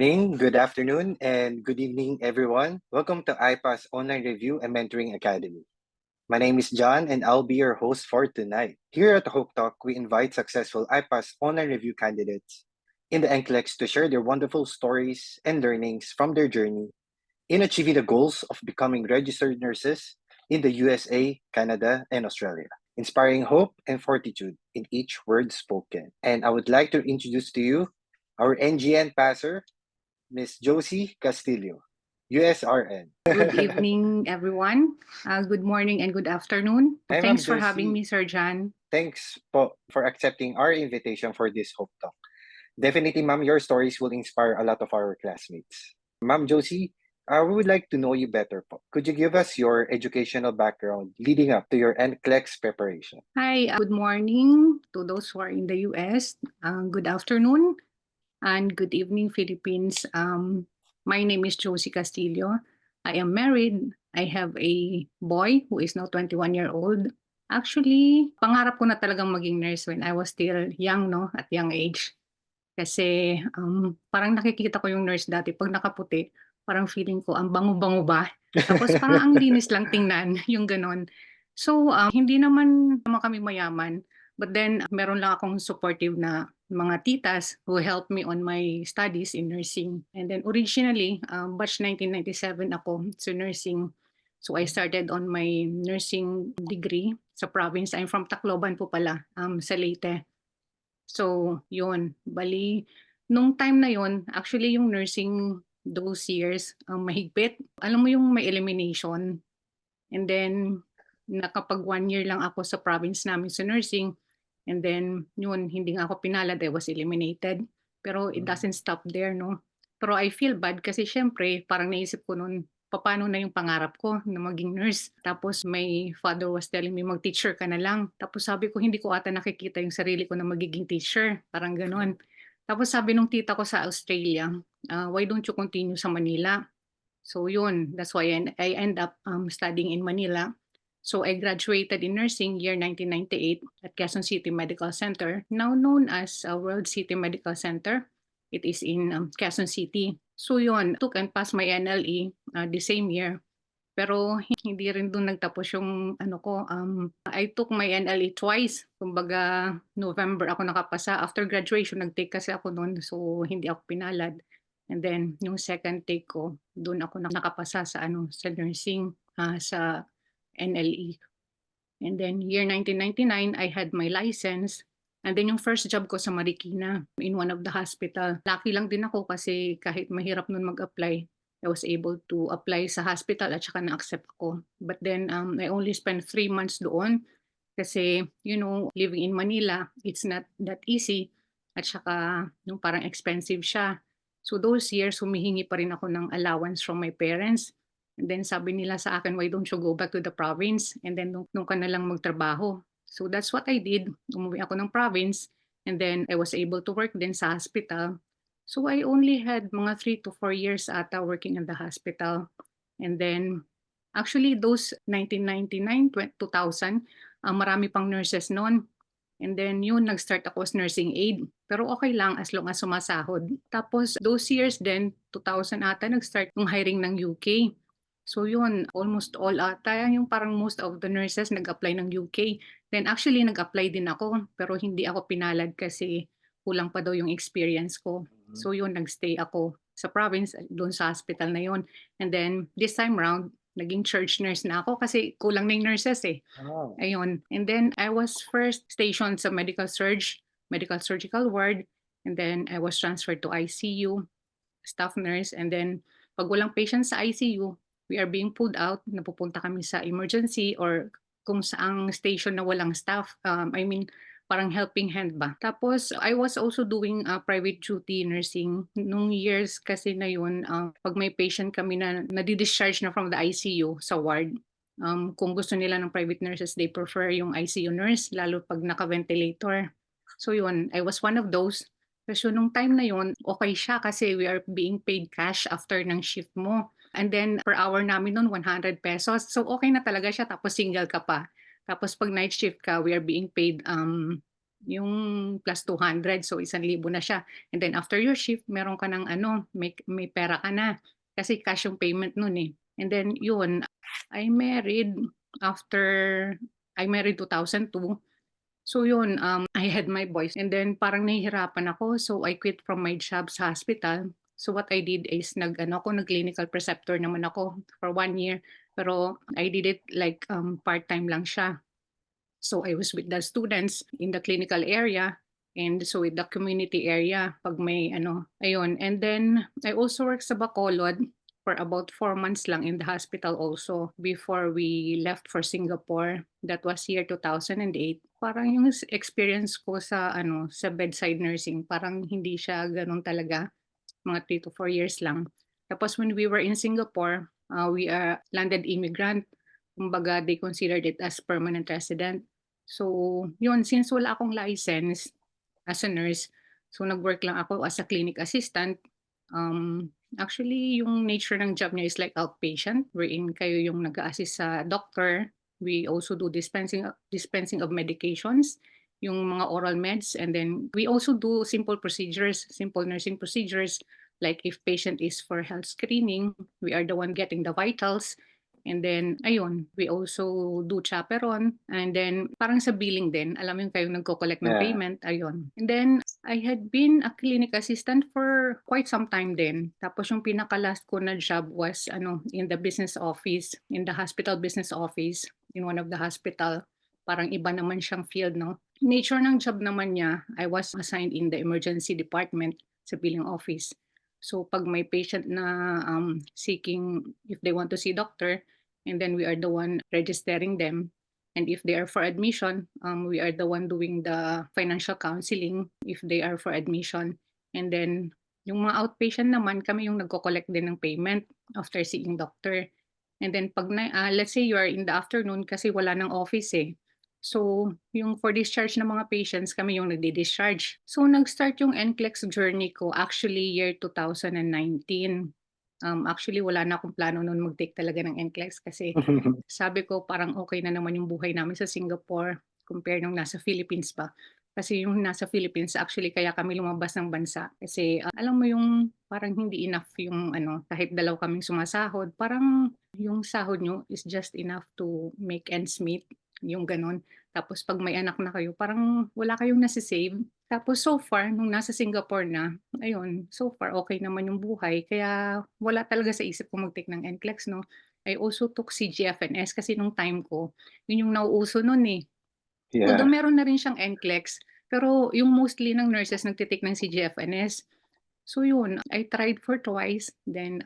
morning, good afternoon, and good evening, everyone. Welcome to IPA's Online Review and Mentoring Academy. My name is John, and I'll be your host for tonight. Here at Hope Talk, we invite successful IPA's online review candidates in the NCLEX to share their wonderful stories and learnings from their journey in achieving the goals of becoming registered nurses in the USA, Canada, and Australia, inspiring hope and fortitude in each word spoken. And I would like to introduce to you our NGN passer, Miss Josie Castillo, USRN. Good evening, everyone. Good morning and good afternoon. Hi, Ma'am Thanks for having Josie. me, Sir Jan. Thanks for accepting our invitation for this Hope Talk. Definitely, Ma'am, your stories will inspire a lot of our classmates. Ma'am Josie, we would like to know you better po. Could you give us your educational background leading up to your NCLEX preparation? Hi, good morning to those who are in the US. Good afternoon and good evening, Philippines. My name is Josie Castillo. I am married. I have a boy who is now 21-year-old. Actually, pangarap ko na talagang maging nurse when I was still young, no? At young age. Kasi parang nakikita ko yung nurse dati 'pag nakaputi, parang feeling ko ang bango-bango ba, tapos parang ang linis lang tingnan, yung gano'n. So, hindi naman kami mayaman, but then meron lang akong supportive na mga titas who helped me on my studies in nursing. And then originally, batch 1997 ako sa nursing. So I started on my nursing degree sa province. I'm from Tacloban po pala, sa Leyte. So, yun. Bali, nung time na yun, actually yung nursing those years, mahigpit. Alam mo yung may elimination. And then, nakapag 1 year lang ako sa province namin sa nursing. And then, yun, hindi nga ako pinalad. I was eliminated. Pero it doesn't stop there, no? Pero I feel bad kasi syempre, parang naisip ko noon, paano na yung pangarap ko na maging nurse. Tapos my father was telling me, mag-teacher ka na lang. Tapos sabi ko, hindi ko ata nakikita yung sarili ko na magiging teacher. Parang ganon. Tapos sabi nung tita ko sa Australia, why don't you continue sa Manila? So yun, that's why I end up studying in Manila. So I graduated in nursing year 1998 at Quezon City Medical Center, now known as World City Medical Center. It is in Quezon City. So yun, took and passed my NLE the same year. Pero hindi rin doon nagtapos yung ano ko, I took my NLE twice. Kumbaga, November ako nakapasa. After graduation, nag-take kasi ako noon, so hindi ako pinalad. And then, yung second take ko, doon ako nakapasa sa ano, sa nursing, sa NLE. And then, year 1999, I had my license. And then, yung first job ko sa Marikina, in one of the hospital. Lucky lang din ako kasi kahit mahirap nun mag-apply, I was able to apply sa hospital at saka na-accept ako. But then, I only spent 3 months doon kasi, you know, living in Manila, it's not that easy. At saka, yung parang expensive siya. So those years, humihingi pa rin ako ng allowance from my parents. And then sabi nila sa akin, why don't you go back to the province? And then nung ka na lang magtrabaho. So that's what I did. Umuwi ako ng province. And then I was able to work din sa hospital. So I only had mga 3 to 4 years ata working in the hospital. And then actually those 1999, 2000, marami pang nurses noon. And then yun, nag-start ako as nursing aide. Pero okay lang as long as sumasahod. Tapos those years din, 2000 ata, nag-start yung hiring ng UK. So yun, almost all ata, yung parang most of the nurses nag-apply ng UK. Then actually nag-apply din ako, pero hindi ako pinalad kasi kulang pa daw yung experience ko. So yun, nag-stay ako sa province, doon sa hospital na yun. And then this time round, naging church nurse na ako kasi kulang na yung nurses eh. Oh. Ayun. And then I was first stationed sa medical surgical ward. And then I was transferred to ICU, staff nurse. And then pag walang patient sa ICU, we are being pulled out. Napupunta kami sa emergency or kung saang station na walang staff. I mean, parang helping hand ba. Tapos I was also doing private duty nursing. Nung years kasi na yun, pag may patient kami na nadi-discharge na from the ICU sa ward, kung gusto nila ng private nurses, they prefer yung ICU nurse, lalo pag naka-ventilator. So yun, I was one of those. So nung time na yun, okay siya kasi we are being paid cash after ng shift mo. And then per hour namin noon 100 pesos. So okay na talaga siya tapos single ka pa. Tapos pag night shift ka, we are being paid yung plus 200, so 1,000 na siya. And then after your shift, meron ka ng ano, may pera ka na kasi cash yung payment nun, eh. And then yun, I married after I married 2002. So yun, I had my boys and then parang nahihirapan ako, so I quit from my job sa hospital. So what I did is nag-clinical preceptor naman ako for 1 year, pero I did it like part-time lang siya. So I was with the students in the clinical area and so with the community area pag may ano, ayun. And then I also worked sa Bacolod for about 4 months lang in the hospital also before we left for Singapore. That was year 2008. Parang yung experience ko sa ano, sa bedside nursing, parang hindi siya gano'n talaga, mga 3 to 4 years lang. Tapos when we were in Singapore, we are landed immigrant. Kumbaga, they considered it as permanent resident. So, yun, since wala akong license as a nurse, so nag-work lang ako as a clinic assistant. Actually, yung nature ng job niya is like outpatient, wherein kayo yung nag-assist sa doctor. We also do dispensing of medications, yung mga oral meds, and then we also do simple procedures, simple nursing procedures, like if patient is for health screening, we are the one getting the vitals. And then, ayun, we also do chaperon. And then, parang sa billing din, alam mo yung kayong nagko-collect ng Yeah. payment, ayun. And then, I had been a clinic assistant for quite some time din. Tapos yung pinaka-last ko na job was ano, in the business office, in the hospital business office, in one of the hospital. Parang iba naman siyang field, no? Nature ng job naman niya, I was assigned in the emergency department sa billing office. So pag may patient na seeking if they want to see doctor, and then we are the one registering them. And if they are for admission, we are the one doing the financial counseling if they are for admission. And then yung mga outpatient naman, kami yung nagko-collect din ng payment after seeing doctor. And then pag let's say you are in the afternoon kasi wala ng office eh. So, yung for discharge ng mga patients, kami yung nagdi-discharge. So, nag-start yung NCLEX journey ko actually year 2019. Actually, wala na akong plano noon mag-take talaga ng NCLEX kasi sabi ko parang okay na naman yung buhay namin sa Singapore compare nung nasa Philippines pa. Kasi yung nasa Philippines, actually kaya kami lumabas ng bansa. Kasi alam mo yung parang hindi enough yung ano, kahit dalaw kaming sumasahod, parang yung sahod nyo is just enough to make ends meet, yung ganon. Tapos pag may anak na kayo, parang wala kayong nasi-save. Tapos so far, nung nasa Singapore na, ayun, so far okay naman yung buhay. Kaya wala talaga sa isip ko mag-take ng NCLEX, no? I also took CGFNS kasi nung time ko, yun yung nauuso nun eh. Although Yeah. meron na rin siyang NCLEX, pero yung mostly ng nurses nagtitik ng CGFNS. So yun, I tried for twice, then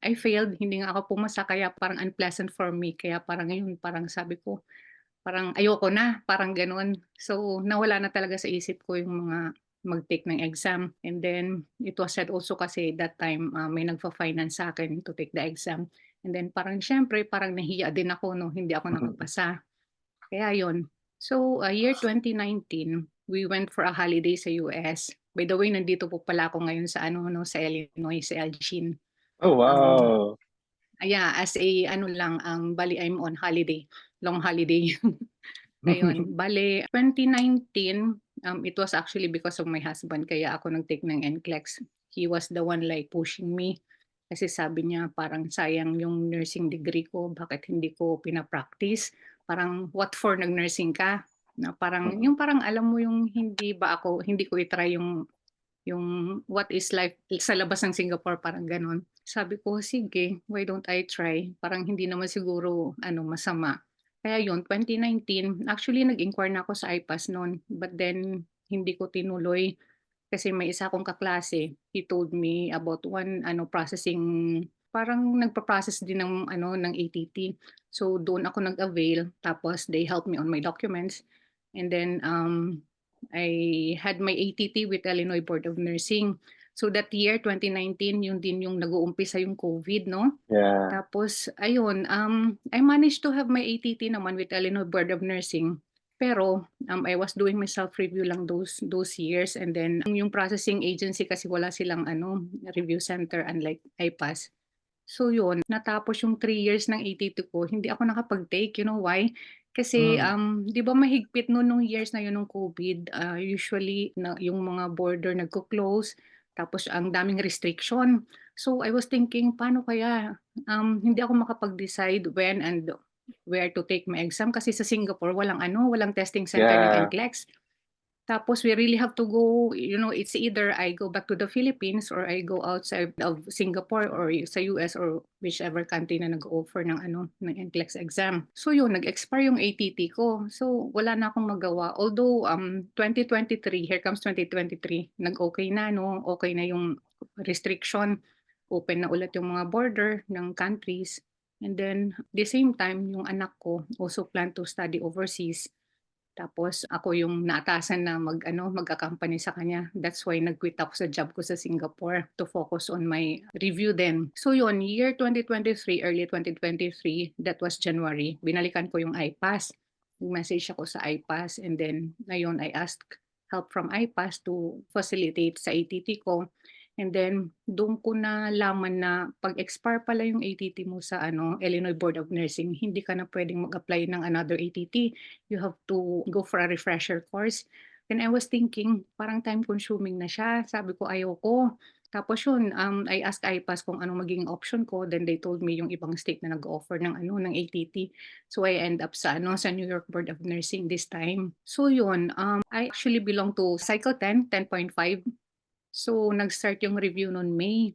I failed, hindi nga ako pumasa kaya parang unpleasant for me. Kaya parang ngayon, parang sabi ko, parang ayoko na, parang gano'n. So, nawala na talaga sa isip ko yung mga mag-take ng exam. And then, it was said also kasi that time, may nagfa-finance sa akin to take the exam. And then, parang siyempre, parang nahiya din ako, no, hindi ako nakapasa. Kaya yun. So, year 2019, we went for a holiday sa US. By the way, nandito po pala ako ngayon sa ano, no, sa Illinois, sa Elgin. Oh, Um, wow. yeah, as a ano lang, bali I'm on holiday, long holiday. Ayun, bale 2019, it was actually because of my husband kaya ako nag-take ng NCLEX. He was the one like pushing me kasi sabi niya parang sayang yung nursing degree ko, bakit hindi ko pina-practice? Parang what for nag-nursing ka? Na parang Mhm. yung parang alam mo yung hindi ko i-try yung what is life sa labas ng Singapore, parang gano'n. Sabi ko, sige, why don't I try? Parang hindi naman siguro ano, masama. Kaya yun, 2019, actually nag-inquire na ako sa IPAS noon, but then hindi ko tinuloy kasi may isa akong kaklase. He told me about one ano processing, parang nagpa-process din ng ano ng ATT. So doon ako nag-avail tapos they helped me on my documents. And then I had my ATT with Illinois Board of Nursing. So that year 2019 yun din yung nag-uumpisa yung COVID, no? Yeah. Tapos ayun, I managed to have my ATT naman with Illinois Board of Nursing. Pero I was doing my self-review lang those years, and then yung processing agency kasi wala silang ano, review center unlike IPAS. So yun, natapos yung 3 years ng ATT ko, hindi ako nakapag-take. You know why? Kasi, Hmm, 'di ba mahigpit nung years na yun nung COVID, usually na yung mga border nagko-close, tapos ang daming restriction. So, I was thinking, paano kaya, hindi ako makapag-decide when and where to take my exam kasi sa Singapore walang ano, walang testing center ng yeah, NCLEX. Tapos we really have to go, it's either I go back to the Philippines or I go outside of Singapore or sa US or whichever country na nag-offer ng ano, ng NCLEX exam. So yun, nag-expire yung ATT ko. So wala na akong magawa. Although 2023, here comes 2023, nag-okay na no, okay na yung restriction, open na ulit yung mga border ng countries. And then the same time, yung anak ko also plan to study overseas. Tapos ako yung naatasan na mag-ano, mag-accompany sa kanya. That's why nag-quit ako sa job ko sa Singapore to focus on my review then. So yun, year 2023, early 2023, that was January, binalikan ko yung iPass. Nag-message ako sa iPass and then ngayon I asked help from iPass to facilitate sa ATT ko. And then doon ko nalaman na pag-expire pala yung ATT mo sa ano, Illinois Board of Nursing, hindi ka na pwedeng mag-apply ng another ATT. You have to go for a refresher course. Then I was thinking, parang time consuming na siya. Sabi ko, ayoko. Tapos yun, I asked IPAS kung anong magiging option ko. Then they told me yung ibang state na nag-offer ng ano ng ATT. So I end up sa ano sa New York Board of Nursing this time. So yun, I actually belong to Cycle 10, 10.5. So nag-start yung review noon May.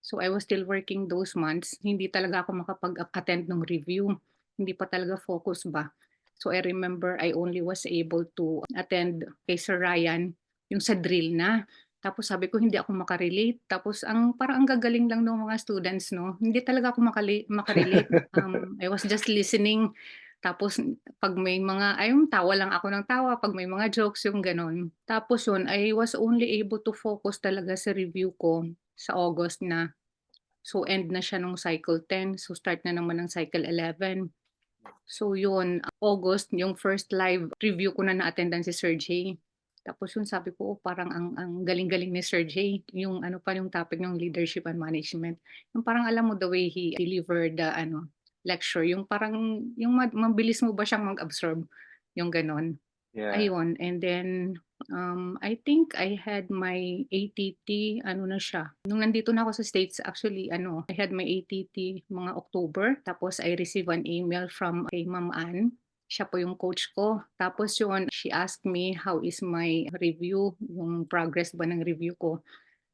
So I was still working those months. Hindi talaga ako makapag-attend ng review. Hindi pa talaga focus ba. So I remember I only was able to attend kay Sir Ryan yung sa drill na. Tapos sabi ko hindi ako makarelate. Tapos parang ang gagaling lang ng mga students, no? Hindi talaga ako makarelate. I was just listening. Tapos pag may mga, ayun, tawa lang ako ng tawa. Pag may mga jokes, yung ganon. Tapos yun, I was only able to focus talaga sa review ko sa August na. So end na siya nung cycle 10, so start na naman ng cycle 11. So yun, August yung first live review ko na na-attendan si Sir Jay. Tapos yun sabi ko, "Oh, parang ang galing-galing ni Sir Jay." Yung ano pa yung topic ng leadership and management. Yung parang alam mo the way he delivered the ano, lecture, yung parang yung mabilis mo ba siyang mag-absorb, yung gano'n. yeah. Ayun, and then, I think I had my ATT ano na siya, nung nandito na ako sa States actually ano, I had my ATT mga October, tapos I received an email from kay Ma'am Ann, siya po yung coach ko. Tapos yun, she asked me how is my review, yung progress ba ng review ko.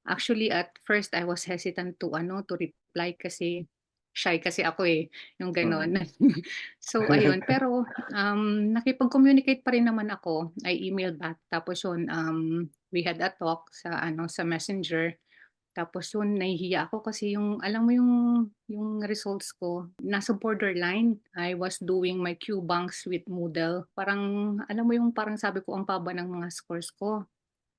Actually, at first I was hesitant to ano, to reply kasi shy kasi ako, eh, yung Mm. gano'n. So ayun, pero, nakipag-communicate pa rin naman ako. I emailed back tapos yun, we had a talk sa ano, sa Messenger. Tapos yun, nahihiya ako kasi yung alam mo yung results ko nasa borderline. I was doing my Q-Banks with Moodle. Parang alam mo yung parang sabi ko, ang baba ng mga scores ko.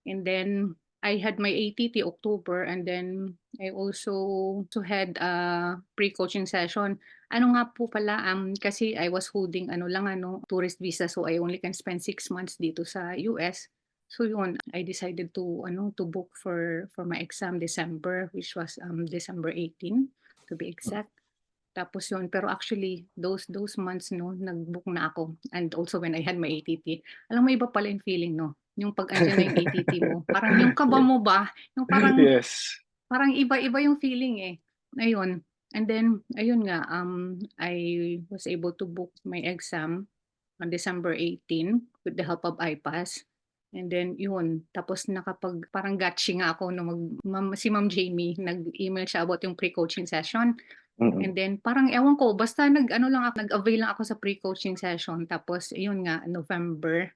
And then I had my ATT October and then I also had a pre-coaching session. Ano nga po pala, kasi I was holding ano lang ano, tourist visa so I only can spend 6 months dito sa US. So yun, I decided to ano to book for my exam December which was December 18 to be exact. Tapos yun, pero actually those months 'no, nag-book na ako and also when I had my ATT. Alam mo iba pala yung feeling 'no, yung 'pag andiyan na yung ATT mo, parang yung kaba mo ba, yung parang Yes. parang iba-iba yung feeling, eh. Ayun, and then ayun nga, I was able to book my exam on December 18 with the help of iPass. And then yun, tapos parang gotchi nga ako no si Ma'am Jamie, nag-email siya about yung pre-coaching session. Mm. And then parang ewan ko basta nag-ano lang ako, nag-avail lang ako sa pre-coaching session tapos iyon nga November,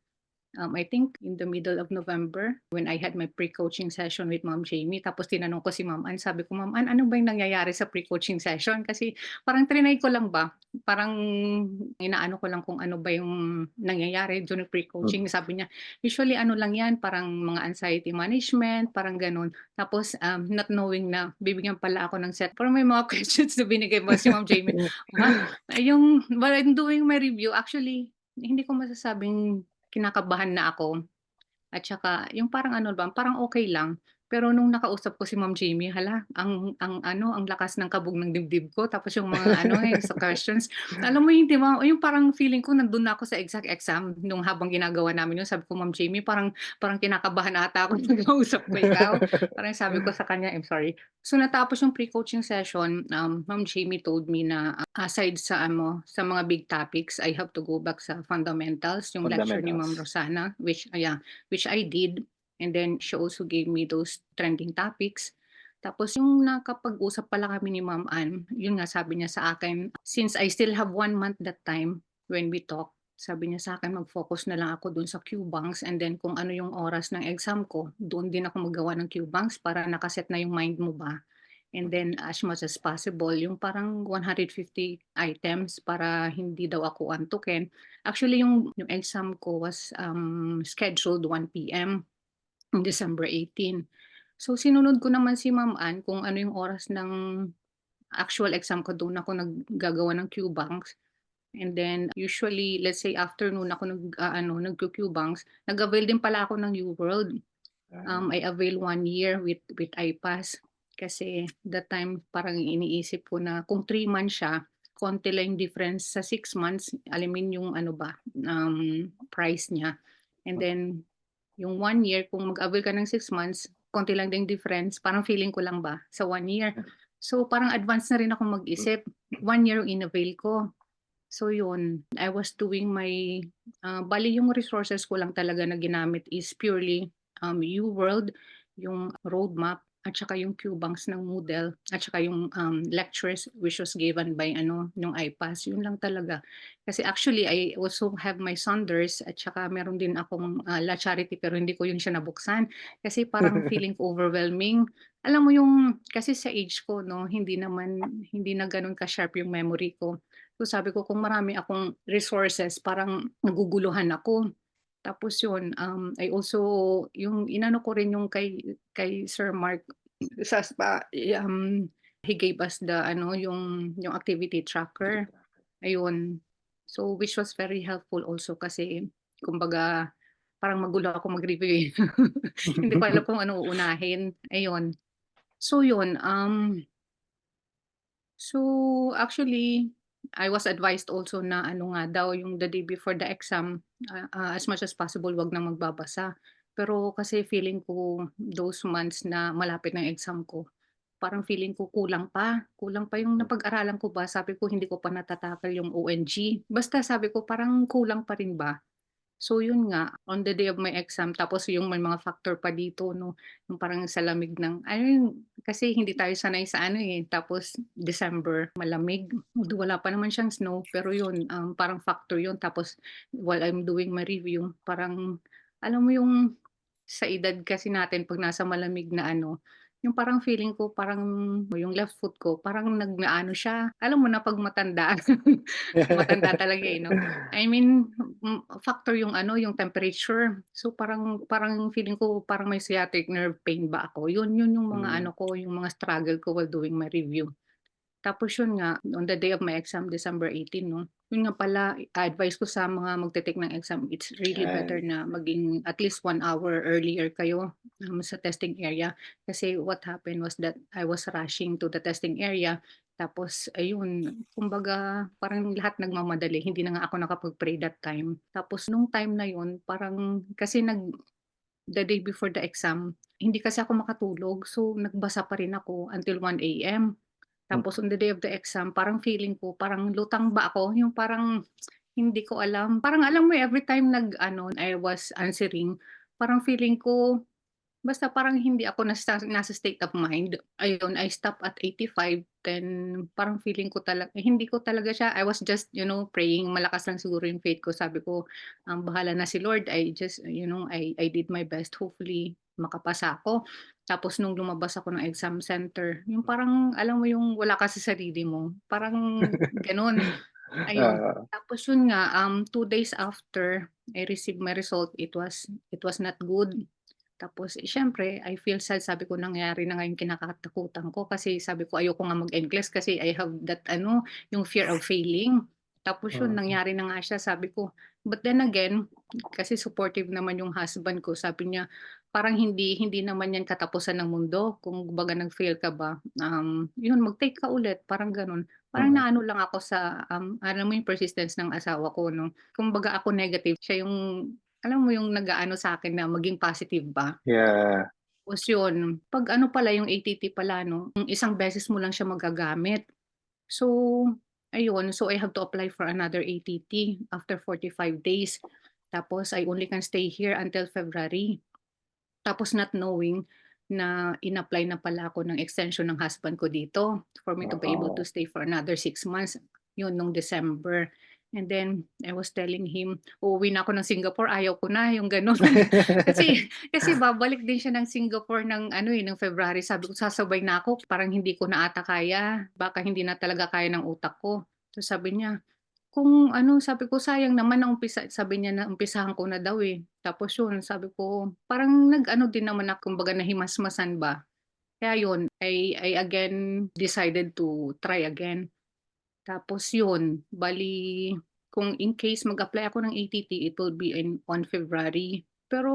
I think in the middle of November when I had my pre-coaching session with Ma'am Jamie tapos tinanong ko si Ma'am Ann, sabi ko, "Ma'am Ann, ano ba yung nangyayari sa pre-coaching session?" Kasi parang triny ko lang ba, parang inaano ko lang kung ano ba yung nangyayari during pre-coaching. Mm. Sabi niya, "Usually ano lang yan, parang mga anxiety management, parang gano'n." Tapos, not knowing na bibigyan pala ako ng set parang may mga questions na binigay pa si Ma'am Jamie. Aba, while I'm doing my review, actually hindi ko masasabing kinakabahan na ako at saka yung parang ano ba, parang okey lang. Pero nung nakausap ko si Ma'am Jamie, hala, ang lakas ng kabog ng dibdib ko tapos yung mga ano, sa questions, alam mo yun 'di ba, yung parang feeling ko nandun na ako sa exact exam nung habang ginagawa namin yun. Sabi ko, "Ma'am Jamie, parang kinakabahan ata ako nung kausap ko ikaw." Parang sabi ko sa kanya, I'm sorry. So natapos yung pre-coaching session, Ma'am Jamie told me na, aside sa mga big topics, I have to go back sa fundamentals, yung lecture ni Ma'am Fundamentals. Rosana, which I did. And then she also gave me those trending topics. Tapos yung nakapag-usap pala kami ni Ma'am Ann, yun nga sabi niya sa akin, since I still have 1 month that time when we talk, sabi niya sa akin mag-focus na lang ako dun sa Q-banks and then kung ano yung oras ng exam ko, doon din ako magawa ng Q-banks para nakaset na yung mind mo ba. And then as much as possible, yung parang 150 items para hindi daw ako antukin. Actually, yung exam ko was scheduled 1 p.m. December 18. So sinunod ko naman si Ma'am Ann kung ano yung oras ng actual exam ko, doon ako naggagawa ng Q-banks. And then usually, let's say afternoon ako nagku-Q-banks, nag-avail din pala ako ng UWorld. Ah, I avail 1 year with iPass kasi that time parang iniisip ko na kung 3 months siya, konti lang yung difference sa 6 months, alamin yung ano ba, price niya. And then yung 1 year, kung mag-avail ka ng 6 months, konti lang din difference, parang feeling ko lang ba sa 1 year. So parang advance na rin ako mag-isip, 1 year yung in-avail ko. So yun, I was doing my, bale yung resources ko lang talaga na ginamit is purely UWorld, yung roadmap, at saka yung Qbanks ng Moodle, at saka yung lectures which was given by yung iPass. Yun lang talaga. Kasi actually, I also have my Saunders at saka meron din akong La Charity pero hindi ko yun siya nabuksan. Kasi parang feeling ko overwhelming. Alam mo yung, kasi sa age ko, no, hindi na ganun ka-sharp yung memory ko. So sabi ko kung marami akong resources parang naguguluhan ako. Tapos yun, I also yung inano ko rin yung kay Sir Mark sa he gave us yung activity tracker, ayun. So which was very helpful also kasi kumbaga parang magulo ako mag-review, eh. Hindi ko alam kung ano uunahin, ayun. So yun, so actually, I was advised also na ano nga daw yung the day before the exam, as much as possible wag nang magbabasa. Pero kasi feeling ko those months na malapit ng exam ko, parang feeling ko kulang pa yung napag-aralan ko ba, sabi ko hindi ko pa natatakal yung ONG. Basta sabi ko parang kulang pa rin ba? So yun nga, on the day of my exam tapos yung may mga factor pa dito 'no, yung parang sa lamig ng ayun, kasi hindi tayo sanay sa ano, eh, tapos December malamig, although wala pa naman siyang snow pero yun, parang factor yun tapos while I'm doing my review parang alam mo yung sa edad kasi natin 'pag nasa malamig na ano, yung parang feeling ko parang yung left foot ko parang nag-aano siya, alam mo na 'pag matanda, matanda talaga, eh, 'no? I mean, factor yung yung temperature. So parang parang feeling ko parang may sciatic nerve pain ba ako. Yun yung mga Hmm, ano ko, yung mga struggle ko while doing my review. Tapos yun nga, on the day of my exam, December 18, 'no, yun nga pala, advice ko sa mga magte-take ng exam, it's really better yan. na maging at least 1 hour earlier kayo, sa testing area. Kasi what happened was that I was rushing to the testing area, tapos ayun, kumbaga parang lahat nagmamadali, hindi na nga ako nakapag-pray that time. Tapos nung time na yun, parang kasi the day before the exam, hindi kasi ako makatulog, so nagbasa pa rin ako until 1 AM. Tapos on the day of the exam parang feeling ko parang lutang ba ako, yung parang hindi ko alam. Parang alam mo every time I was answering, parang feeling ko basta parang hindi ako nasa state of mind. Ayun, I stop at 85 then parang feeling ko hindi ko talaga siya I was just, praying. Malakas lang siguro yung faith ko. Sabi ko, bahala na si Lord. I just, I did my best. Hopefully, makapasa ako. Tapos nung lumabas ako ng exam center, yung parang alam mo yung wala ka sa sarili mo, parang gano'n, ayun. Oo. Tapos yun nga, 2 days after I received my result, it was not good. Tapos, siyempre I feel sad, sabi ko nangyari na nga yung kinakatakutan ko kasi sabi ko ayoko nga mag-NCLEX kasi I have that yung fear of failing. Tapos yun Mm. nangyari na nga siya sabi ko but then again, kasi supportive naman yung husband ko sabi niya, "Parang hindi naman yan katapusan ng mundo kung kumbaga nag-fail ka ba, yun mag-take ka ulit." Parang gano'n. Parang Mm. naano lang ako sa, alam mo yung persistence ng asawa ko 'no. Kumbaga ako negative, siya yung alam mo yung nag-aano sa'kin na maging positive ba. Yeah. Tapos yun, 'pag ano pala yung ATT pala 'no, isang beses mo lang siya magagamit. So, ayun, so I have to apply for another ATT after 45 days. Tapos I only can stay here until February. Tapos not knowing na in-apply na pala ako ng extension ng husband ko dito for me to be able to Oo. stay for another 6 months. Yun nung December. And then I was telling him, uuwi na ako ng Singapore, ayaw ko na, yung gano'n. Kasi babalik din siya ng Singapore ng ano, ng February. Sabi ko, sasabay na ako, parang hindi ko na ata kaya, baka hindi na talaga kaya ng utak ko. So sabi niya, kung ano, sabi ko, "Sayang naman sabi niya na umpisahan ko na daw, eh. Tapos yun, sabi ko, parang nag-ano din naman ako, kumbaga nahimasmasan ba. Kaya yun, I again decided to try again. Tapos yun, bali kung in case mag-apply ako ng ATT, it will be on February. Pero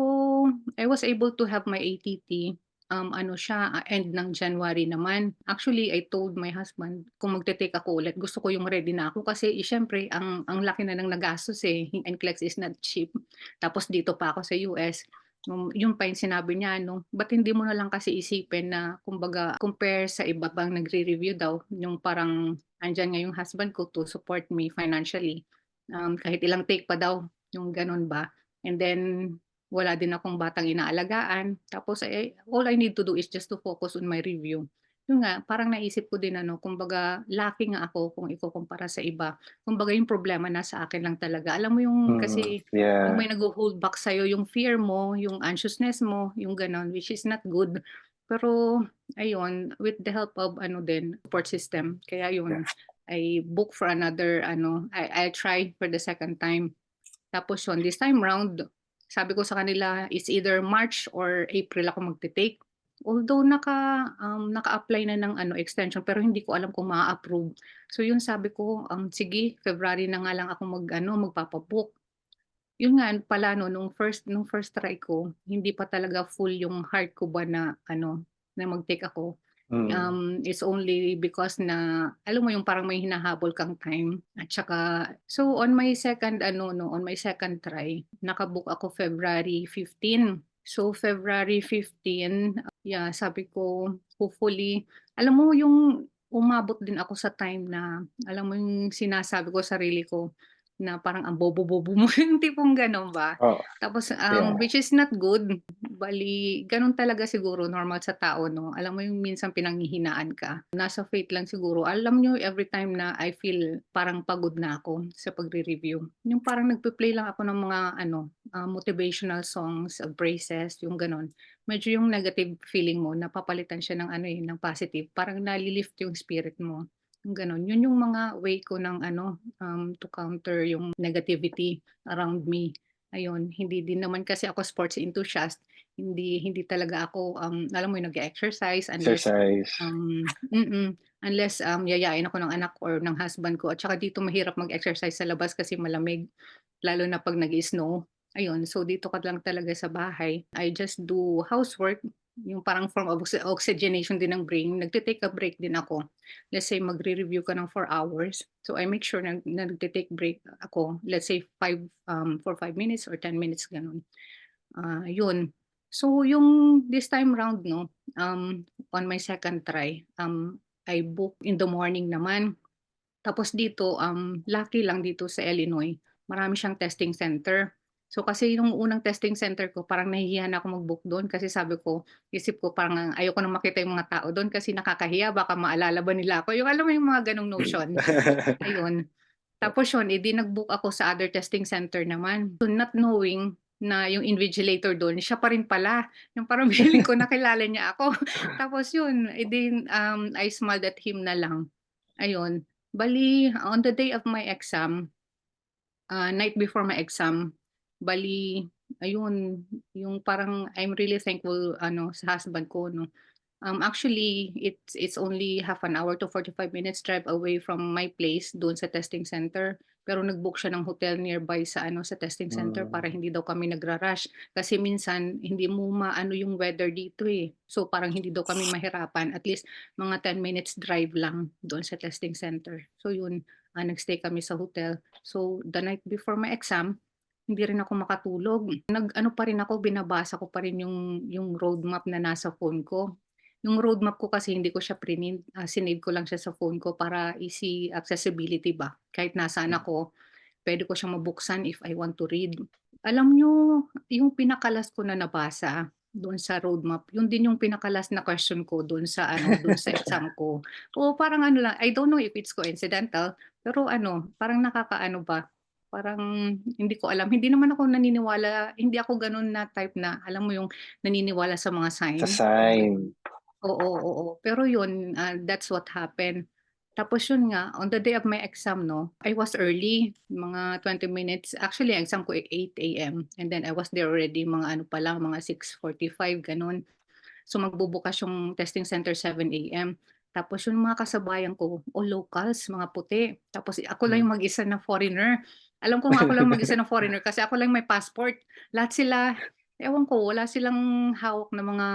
I was able to have my ATT, ano siya, end ng January naman. Actually, I told my husband kung magte-take ako ulit, gusto ko yung ready na ako kasi siyempre ang laki na ng nagastos, eh, NCLEX is not cheap. Tapos dito pa ako sa US. Yun pa yung sinabi niya 'no, "Ba't hindi mo na lang kasi isipin na kumbaga compare sa iba pang nagre-review daw, yung parang andiyan nga yung husband ko to support me financially, kahit ilang take pa daw, yung gano'n ba. And then wala din akong batang inaalagaan, tapos, all I need to do is just to focus on my review." Yun nga, parang naisip ko din ano, kumbaga lucky nga ako kung ikukumpara sa iba. Kumbaga yung problema nasa akin lang talaga. Alam mo yung Mm. kasi yung Yeah. may nagho-hold back sa'yo, yung fear mo, yung anxiousness mo, yung gano'n, which is not good. Pero ayun, with the help of ano din, support system, kaya Yeah. yun, I book for another ano, I try for the second time. Tapos yun, this time round, sabi ko sa kanila, it's either March or April ako magte-take. Although naka-apply na ng ano, extension pero hindi ko alam kung maa-approve. So yun sabi ko, sige February na nga lang ako mag-ano, magpapa-book. Yun nga pala 'no, nung first try ko, hindi pa talaga full yung heart ko ba na ano, na mag-take ako. Mm. It's only because na alam mo yung parang may hinahabol kang time at saka so on my second ano 'no, on my second try, naka-book ako February 15. So February 15, yeah, sabi ko hopefully alam mo yung umabot din ako sa time na alam mo yung sinasabi ko sa sarili ko na parang ang bobo-bobo mo, yung tipong gano'n ba. Oo. Tapos, Yeah. which is not good. Bale gano'n talaga siguro normal sa tao 'no, alam mo yung minsan pinanghihinaan ka. Nasa fate lang siguro. Alam niyo everytime na I feel parang pagod na ako sa pagre-review, yung parang nagpe-play lang ako ng mga ano, motivational songs, praises, yung gano'n. Medyo yung negative feeling mo napapalitan siya ng ano, eh, ng positive, parang nali-lift yung spirit mo, yung gano'n. Yun yung mga way ko ng ano, to counter yung negativity around me. Ayun, hindi din naman kasi ako sports enthusiast, hindi talaga ako, alam mo yun nag-e-exercise unless, Exercise. unless, yayain ako ng anak or ng husband ko at saka dito mahirap mag-exercise sa labas kasi malamig, lalo na 'pag nag-i-snow. Ayun, so dito ka lang talaga sa bahay. I just do housework, yung parang form of oxygenation din ng brain, nagte-take a break din ako. Let's say magre-review ka ng 4 hours, so I make sure na nagte-take break ako, let's say for 5 minutes or 10 minutes gano'n. Yun. So yung this time round 'no, on my second try, I book in the morning naman. Tapos dito, lucky lang dito sa Illinois, marami siyang testing center. So kasi yung unang testing center ko parang nahihiya na ako mag-book dun kasi sabi ko, isip ko parang ayoko na makita yung mga tao dun kasi nakakahiya baka maalala ba nila ako, yung alam mo yung mga ganong notion, ayun. Tapos yun, nag-book ako sa other testing center naman. So not knowing na yung invigilator dun siya pa rin pala, yung parang feeling ko nakilala niya ako. Tapos yun, I smiled at him na lang, ayun. Bale on the day of my exam, night before my exam, bale ayun, yung parang I'm really thankful ano sa husband ko 'no. Actually, it's only half an hour to 45 minutes drive away from my place doon sa testing center. Pero nag-book siya ng hotel nearby sa ano sa testing center para Hmm, hindi daw kami nagra-rush. Kasi minsan hindi mo maano yung weather dito eh. So parang hindi daw kami mahirapan. At least mga 10 minutes drive lang doon sa testing center. So yun, nagstay kami sa hotel. So the night before my exam, hindi rin ako makatulog. Nag-ano pa rin ako, binabasa ko pa rin yung roadmap na nasa phone ko. Yung roadmap ko kasi hindi ko siya prinint, sinave ko lang siya sa phone ko para easy accessibility ba. Kahit nasaan ako, puwede ko siyang mabuksan if I want to read. Alam niyo, yung pinaka-last ko na nabasa doon sa roadmap, yun din yung pinaka-last na question ko doon sa ano, doon sa exam ko. Oo, parang ano lang, I don't know if it's coincidental, pero ano, parang nakakaano ba, parang hindi ko alam. Hindi naman ako naniniwala, hindi ako gano'n na type na alam mo yung naniniwala sa mga sa sign, yung gano'n. sign. Oo, oo. Pero yun, that's what happened. Tapos yun nga, on the day of my exam 'no, I was early, mga 20 minutes. Actually, ang exam ko 8 AM and then I was there already mga ano pa lang, mga 6:45 gano'n. So magbubukas yung testing center 7 AM. Tapos yung mga kasabayan ko, all locals, mga puti. Tapos ako lang Hmm. yung mag-isa na foreigner. Alam ko nga ako lang mag-isa na foreigner kasi ako lang may passport. Lahat sila, ewan ko, wala silang hawak na mga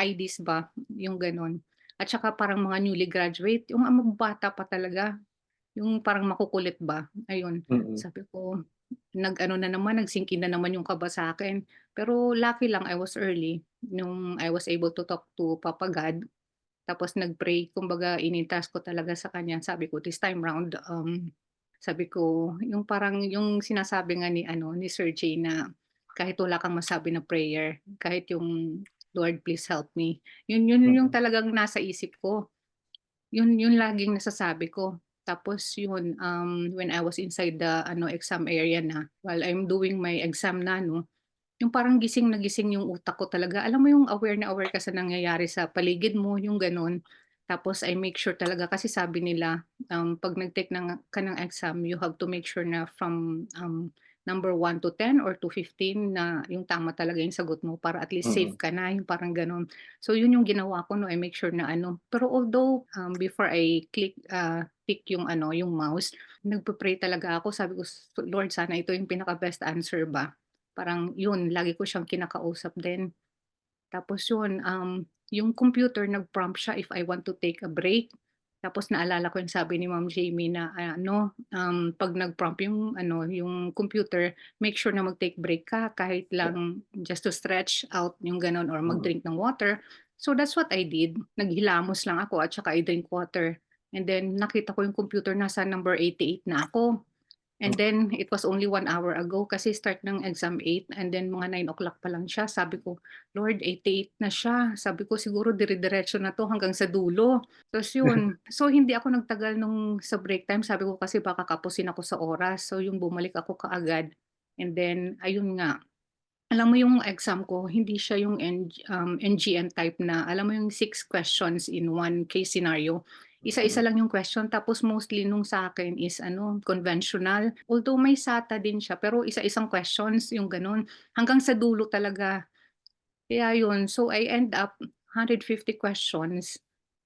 IDs ba, yung gano'n. At saka parang mga newly graduate, yung bata pa talaga, yung parang makukulit ba, ayun. Mm, Sabi ko, nag-ano na naman, nag-sink in na naman yung kaba sa'kin. Pero lucky lang I was early, nung I was able to talk to Papa God, tapos nag-pray. Kumbaga inintrust ko talaga sa kanya, sabi ko, "This time round," sabi ko, yung parang yung sinasabi nga ni ano, ni Sir Jay na kahit wala kang masabi na prayer, kahit yung, "Lord, please help me." Yun yung mm, talagang nasa isip ko. Yun laging nasasabi ko. Tapos yun, when I was inside the ano, exam area na, while I'm doing my exam na 'no, yung parang gising na gising yung utak ko talaga. Alam mo yung aware na aware ka sa nangyayari sa paligid mo, yung gano'n. Tapos I make sure talaga kasi sabi nila, 'pag nag-take ka ng exam, you have to make sure na from, number 1 to 10 or to 15 na yung tama talaga yung sagot mo para at least safe mm, ka na, yung parang gano'n. So yun yung ginawa ko 'no, I make sure na ano pero although, before I click yung ano, yung mouse, nagpe-pray talaga ako. Sabi ko, "Lord, sana ito yung pinaka-best answer ba." Parang yun, lagi ko siyang kinakausap din. Tapos yun, yung computer nag-prompt siya if I want to take a break. Tapos naalala ko yung sabi ni Ma'am Jamie na ano, 'pag nag-prompt yung ano, yung computer, make sure na mag-take break ka kahit yeah, lang just to stretch out yung gano'n or mm, mag-drink ng water. So that's what I did. Naghilamos lang ako at saka I drink water. And then nakita ko yung computer nasa number 88 na ako. And mm. then it was only 1 hour ago kasi start ng exam 8 and then mga 9 o'clock pa lang siya. Sabi ko, "Lord, 88 na siya." Sabi ko, "Siguro dire-diretso na 'to hanggang sa dulo." Ta's yun, so hindi ako nagtagal nung sa break time. Sabi ko kasi baka kapusin ako sa oras. So yung bumalik ako kaagad and then ayun nga, alam mo yung exam ko hindi siya yung NGN type na alam mo yung 6 questions in one case scenario. Isa-isa Mm, lang yung question tapos mostly nung sa'kin is ano, conventional. Although may SATA din siya pero isa-isang questions yung gano'n, hanggang sa dulo talaga. Kaya yun, so I end up 150 questions.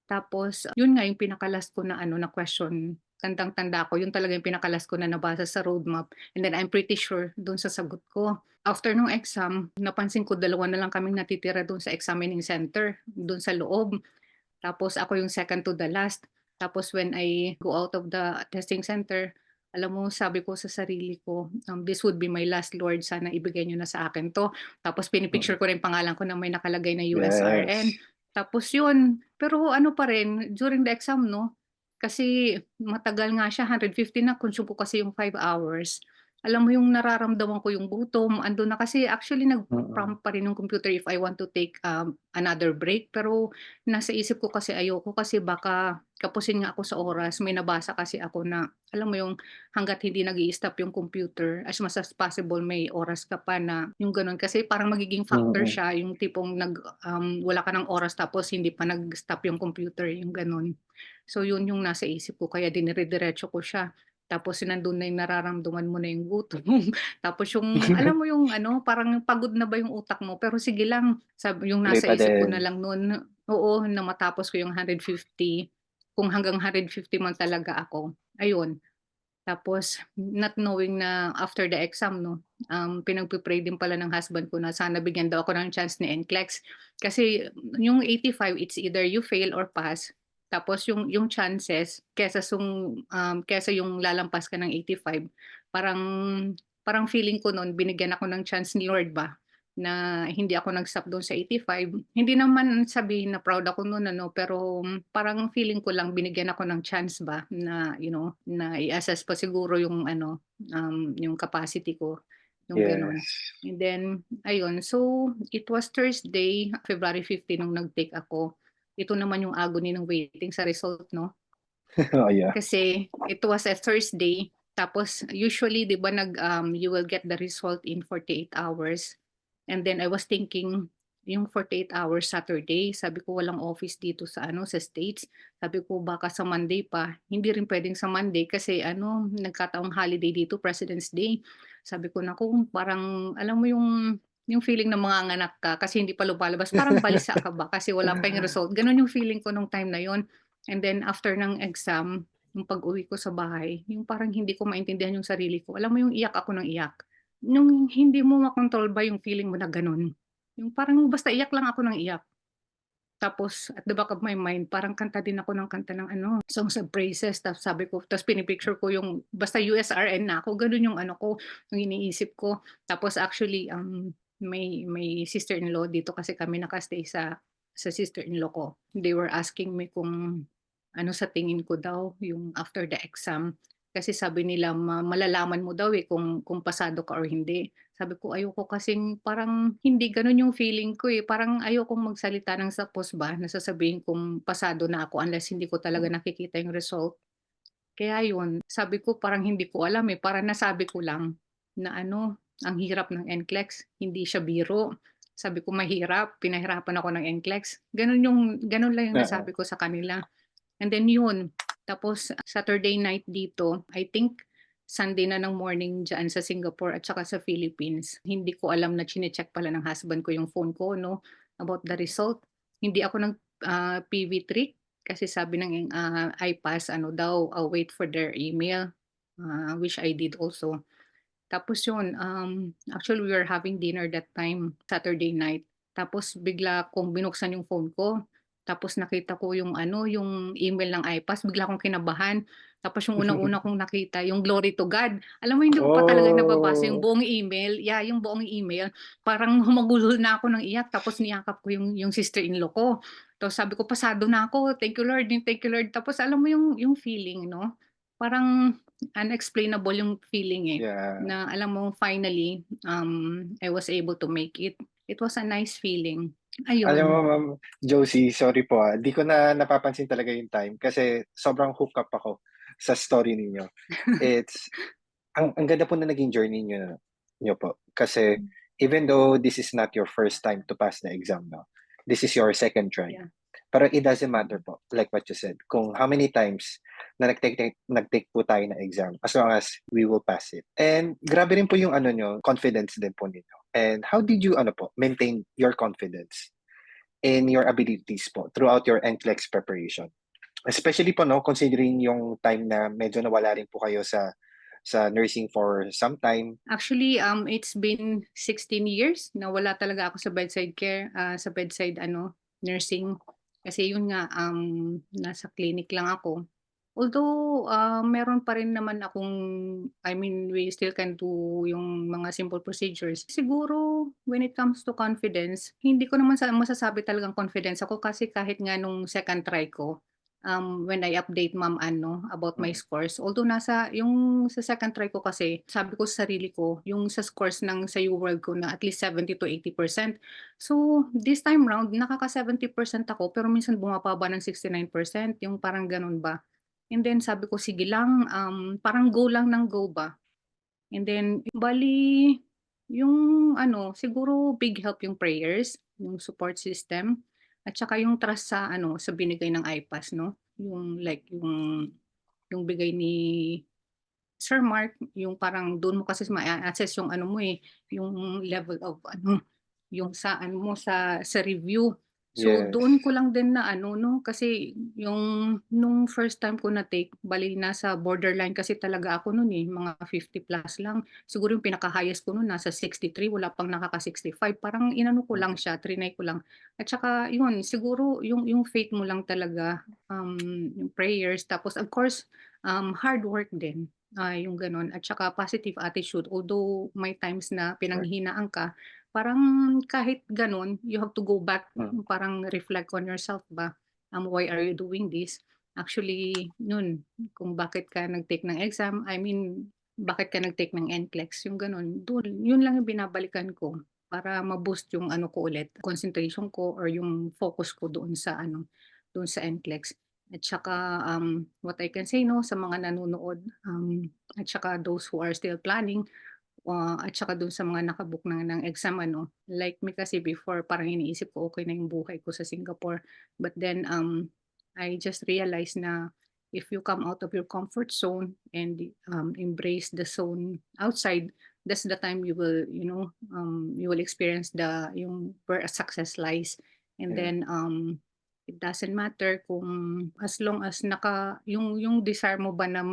Tapos yun nga yung pinaka-last ko na ano na question, tandang-tanda ko yun talaga yung pinaka-last ko na nabasa sa roadmap and then I'm pretty sure dun sa sagot ko. After nung exam, napansin ko dalawa na lang kaming natitira dun sa examining center, dun sa loob. Tapos ako yung second to the last. Tapos when I go out of the testing center, alam mo sabi ko sa sarili ko, "This would be my last Lord, sana ibigay niyo na sa akin 'to." Tapos mm. pinipicture ko rin pangalan ko na may nakalagay na USRN. Yes. Tapos yun, pero ano pa rin during the exam 'no, kasi matagal nga siya 150 na consume ko kasi yung 5 hours. Alam mo yung nararamdaman ko yung gutom, andun na kasi actually Mm, nag-prompt pa rin yung computer if I want to take, another break pero nasa isip ko kasi ayoko kasi baka kapusin nga ako sa oras. May nabasa kasi ako na alam mo yung hangga't hindi nag-i-stop yung computer as much as possible may oras ka pa na yung gano'n. Kasi parang magiging factor mm. siya yung tipong wala ka ng oras tapos hindi pa nag-stop yung computer, yung gano'n. So yun yung nasa isip ko kaya dinire-diretso ko siya. Tapos nandun na yung nararamdaman mo na yung gutom. Tapos yung alam mo yung ano, parang pagod na ba yung utak mo pero sige lang, yung Tuloy nasa pa isip ko din. na lang nun oo, na matapos ko yung 150, kung hanggang 150 man talaga ako, ayun. Tapos not knowing na after the exam 'no, pinagpe-pray din pala ng husband ko na sana bigyan daw ako ng chance ni NCLEX. Kasi yung 85 it's either you fail or pass. Tapos yung chances kesa yung lalampas ka ng 85 parang parang feeling ko nun binigyan ako ng chance ni Lord ba, na hindi ako nag-stop dun sa 85. Hindi naman sabihin na proud ako nun ano, pero parang feeling ko lang binigyan ako ng chance ba na, na i-assess pa siguro yung ano, yung capacity ko, yung gano'n. Yes. And then ayun, so it was Thursday, February 15 nung nag-take ako. Ito naman yung agony ng waiting sa result 'no. Oh, yeah. Kasi it was a Thursday, tapos usually 'di ba you will get the result in 48 hours. And then I was thinking, yung 48 hours Saturday, sabi ko walang office dito sa ano, sa States. Sabi ko baka sa Monday pa, hindi rin puwedeng sa Monday kasi ano, nagkataong holiday dito, President's Day. Sabi ko naku, parang alam mo yung feeling na manganganak ka kasi hindi pa lumalabas, parang balisa ka ba kasi wala pa yung result, gano'n yung feeling ko nung time na yun. And then after ng exam, nung pag-uwi ko sa bahay, yung parang hindi ko maintindihan yung sarili ko. Alam mo yung iyak ako ng iyak. Nung hindi mo makontrol ba yung feeling mo na gano'n? Yung parang basta iyak lang ako ng iyak. Tapos at the back of my mind parang kanta din ako ng kanta ng ano, Songs of Praises tapos sabi ko tapos pinipicture ko yung basta USRN na ako, gano'n yung ano ko, yung iniisip ko. Tapos actually, may sister-in-law dito kasi kami naka-stay sa sister-in-law ko. They were asking me kung ano sa tingin ko daw yung after the exam. Kasi sabi nila malalaman mo daw, kung pasado ka or hindi. Sabi ko ayoko kasing parang hindi gano'n yung feeling ko, eh, parang ayokong magsalita ng sapos ba na sasabihin kong pasado na ako unless hindi ko talaga nakikita yung result. Kaya yun, sabi ko parang hindi ko alam, eh, parang nasabi ko lang na ano, ang hirap ng NCLEX, hindi siya biro. Sabi ko mahirap, pinahirapan ako ng NCLEX. Gano'n lang yung Oo. nasabi ko sa kanila. And then yun, tapos Saturday night dito, I think Sunday na ng morning diyan sa Singapore at saka sa Philippines. Hindi ko alam na chine-check pala ng husband ko yung phone ko 'no, about the result. Hindi ako PV trick kasi sabi ng, IPAS ano daw, wait for their email, which I did also. Tapos yun, actually we were having dinner that time, Saturday night. Tapos bigla kong binuksan yung phone ko, tapos nakita ko yung ano, yung email ng IPAS, bigla akong kinabahan. Tapos yung unang-una kong nakita yung glory to God. Alam mo hindi ko pa talaga nababasa yung Oh, buong email, yung buong email. Parang humagulhol na ako ng iyak tapos niyakap ko yung sister-in-law ko. Tapos sabi ko, "Pasado na ako, thank you Lord, thank you Lord." Tapos alam mo yung feeling 'no, parang unexplainable yung feeling, eh. yeah. Na alam mo finally, I was able to make it. It was a nice feeling, Alam mo ayun. Ma'am Josie, sorry po, 'di ko na napapansin talaga yung time kasi sobrang hook up ako sa story ninyo. It's ang ganda po na naging journey niyo po. Kasi even though this is not your first time to pass the exam 'no, this is your second try. Yeah. Pero it doesn't matter Mm. po, like what you said, kung how many times na nag-take po tayo ng exam as long as we will pass it. And grabe rin po yung ano niyo, confidence din po ninyo. And how did you ano po, maintain your confidence in your abilities po throughout your NCLEX preparation? Especially po 'no, considering yung time na medyo nawala rin po kayo sa nursing for some time. Actually, it's been 16 years na wala talaga ako sa bedside care, sa bedside ano, nursing. Kasi yun nga, nasa clinic lang ako. Although, meron pa rin naman akong I mean, we still can do yung mga simple procedures. Siguro when it comes to confidence, hindi ko naman masasabi talagang confidence ako kasi kahit nga nung second try ko, when I update Ma'am ano about my Mm. scores, although yung sa second try ko kasi, sabi ko sa sarili ko, yung sa scores sa UWorld ko na at least 70 to 80%. So, this time round, nakaka 70% ako pero minsan bumababa ng 69%, yung parang gano'n ba. And then sabi ko, sige lang, parang go lang ng go ba. And then bali yung ano, siguro big help yung prayers, yung support system, at saka yung trust sa ano, sa binigay ng IPAS 'no. Yung like yung bigay ni Sir Mark, yung parang dun mo kasi ma-a-assess yung ano mo, eh, yung level of ano, yung sa ano mo sa review. So, Yes. doon ko lang din na ano 'no, kasi yung nung first time ko na-take bale nasa borderline kasi talaga ako nun, mga 50 plus lang. Siguro yung pinaka-highest ko nun nasa 63, wala pang nakaka-65, parang inano ko lang Mm, siya, triny ko lang. At saka yun, siguro yung faith mo lang talaga, yung prayers tapos of course, hard work din, yung gano'n at saka positive attitude. Although may times na correct. pinanghihinaan ka, parang kahit gano'n, you have to go back, Mm, parang reflect on yourself ba, why are you doing this? Actually, yun, kung bakit ka nag-take ng exam, I mean, bakit ka nag-take ng NCLEX, yung gano'n. Dun, yun lang yung binabalikan ko para ma-boost yung ano ko ulit, concentration ko or yung focus ko doon sa ano, doon sa NCLEX. At saka, what I can say 'no, sa mga nanonood, at saka those who are still planning, at saka dun sa mga naka-book ng exam ano, like me kasi before parang iniisip ko okey na yung buhay ko sa Singapore. But then, I just realized na if you come out of your comfort zone and, embrace the zone outside, that's the time you will, you will experience yung where a success lies. And yeah. then, it doesn't matter kung as long as yung desire mo ba na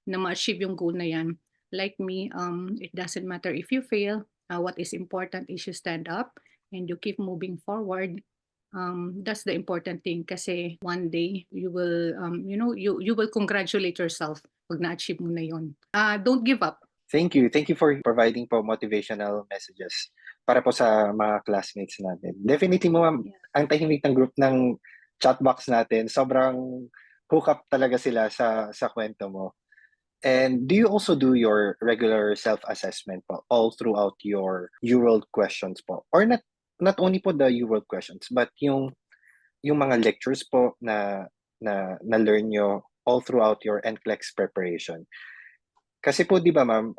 ma-achieve yung goal na yan. Like me, it doesn't matter if you fail. What is important is you stand up and you keep moving forward. That's the important thing kasi one day you will, you will congratulate yourself pag na-achieve mo na yon. Don't give up. Thank you. Thank you for providing po motivational messages para po sa mga classmates natin. Definitely mo, ma'am, Yeah. ang tahimik ng group ng chat box natin, sobrang hook up talaga sila sa kwento mo. And do you also do your regular self-assessment po all throughout your UWorld questions po? Or not only po the UWorld questions, but yung mga lectures po na learn nyo all throughout your NCLEX preparation. Kasi po 'di ba ma'am,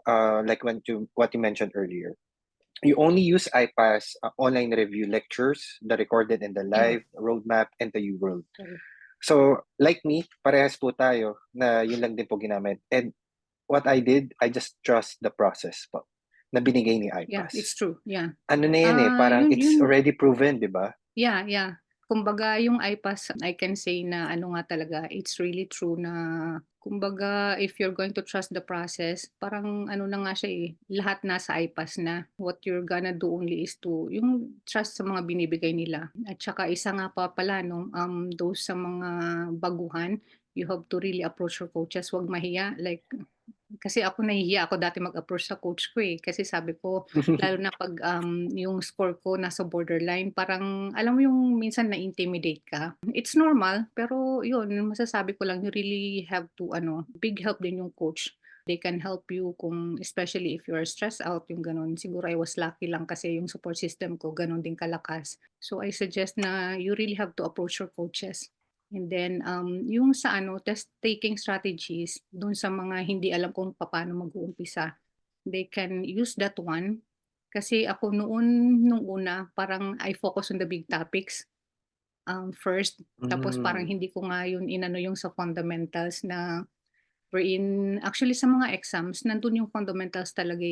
like what you mentioned earlier, you only use iPass online review lectures, the recorded and the Yeah. live, roadmap, and the UWorld. Correct. So, like me, parehas po tayo na yun lang din po ginamit. And what I did, I just trust the process po na binigay ni Yeah, it's iPass. true. Yeah. Ano na yan, parang Yun it's yun. already proven, 'di ba? Yeah, yeah. Kumbaga yung iPass, I can say na ano nga talaga, it's really true na kumbaga if you're going to trust the process, parang ano na nga siya lahat nasa iPass na. What you're gonna do only is to yung trust sa mga binibigay nila. At saka isa nga pa pala 'no, those sa mga baguhan, you have to really approach your coaches, 'wag mahiya. Like kasi ako nahihiya ako dati mag-approach sa coach ko, kasi sabi ko lalo na 'pag, yung score ko nasa borderline parang alam mo yung minsan na-intimidate ka. It's normal, pero yun masasabi ko lang you really have to ano, big help din yung coach. They can help you kung especially if you are stressed out yung gano'n. Siguro I was lucky lang kasi yung support system ko gano'n din kalakas. So I suggest na you really have to approach your coaches. And then, yung sa ano, test taking strategies dun sa mga hindi alam kung paano mag-uumpisa, they can use that one. Kasi ako noon, nung una, parang I focus on the big topics, first. Tapos parang Hmm, hindi ko nga yun inano yung sa fundamentals na wherein actually sa mga exams, nandun yung fundamentals talaga